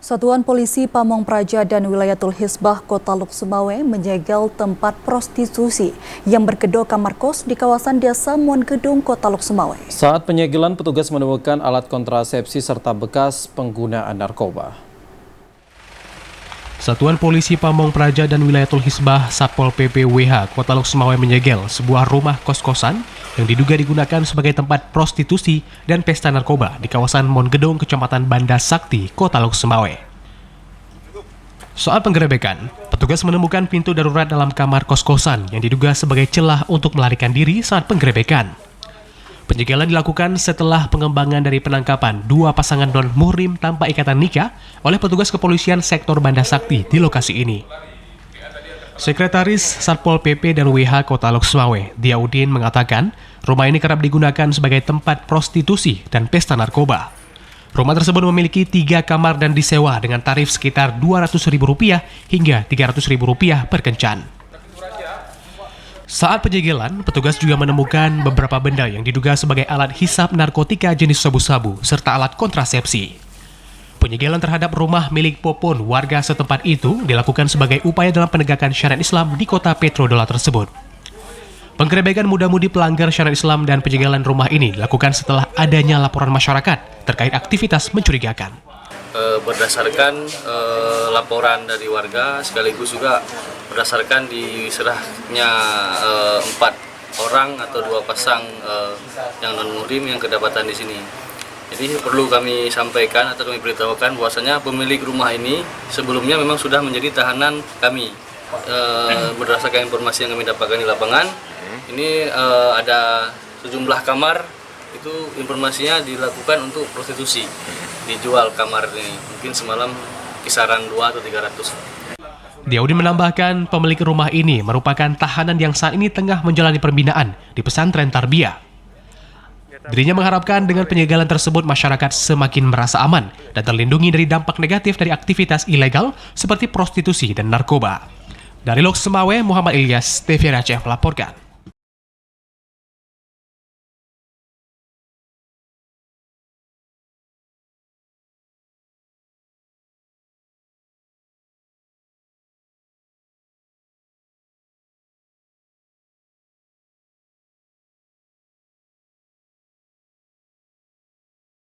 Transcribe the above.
Satuan Polisi Pamong Praja dan Wilayatul Hisbah Kota Luk Sumawe menyegel tempat prostitusi yang berkedok kamar kos di kawasan Desa Mongedung, Kota Luk Sumawe. Saat penyegelan, petugas menemukan alat kontrasepsi serta bekas penggunaan narkoba. Satuan Polisi Pamong Praja dan Wilayatul Hisbah Satpol PP WH Kota Luk Sumawe menyegel sebuah rumah kos-kosan yang diduga digunakan sebagai tempat prostitusi dan pesta narkoba di kawasan Mongedung, Kecamatan Banda Sakti, Kota Luk Sumawe. Soal penggerebekan, petugas menemukan pintu darurat dalam kamar kos-kosan yang diduga sebagai celah untuk melarikan diri saat penggerebekan. Penyegelan dilakukan setelah pengembangan dari penangkapan dua pasangan non-muhrim tanpa ikatan nikah oleh petugas kepolisian sektor Banda Sakti di lokasi ini. Sekretaris Satpol PP dan WH Kota Luk Sumawe, Diaudin, mengatakan rumah ini kerap digunakan sebagai tempat prostitusi dan pesta narkoba. Rumah tersebut memiliki 3 kamar dan disewa dengan tarif sekitar Rp200.000 hingga Rp300.000 per kencan. Saat penyegelan, petugas juga menemukan beberapa benda yang diduga sebagai alat hisap narkotika jenis sabu-sabu serta alat kontrasepsi. Penyegelan terhadap rumah milik Popon warga setempat itu dilakukan sebagai upaya dalam penegakan syariat Islam di kota Petrodola tersebut. Penggerebekan muda-mudi pelanggar syariat Islam dan penyegelan rumah ini dilakukan setelah adanya laporan masyarakat terkait aktivitas mencurigakan. Berdasarkan laporan dari warga, sekaligus juga berdasarkan diserahnya 4 orang atau 2 pasang yang non-muhrim yang kedapatan di sini. Jadi perlu kami sampaikan atau kami beritahukan bahwasanya pemilik rumah ini sebelumnya memang sudah menjadi tahanan kami. Berdasarkan informasi yang kami dapatkan di lapangan, ini ada sejumlah kamar, itu informasinya dilakukan untuk prostitusi, dijual kamar ini, mungkin semalam kisaran 2 atau 300. Diaudin menambahkan pemilik rumah ini merupakan tahanan yang saat ini tengah menjalani pembinaan di pesantren Tarbiyah. Dirinya mengharapkan dengan penyegelan tersebut masyarakat semakin merasa aman dan terlindungi dari dampak negatif dari aktivitas ilegal seperti prostitusi dan narkoba. Dari Luk Sumawe, Muhammad Ilyas, TVRI Aceh melaporkan.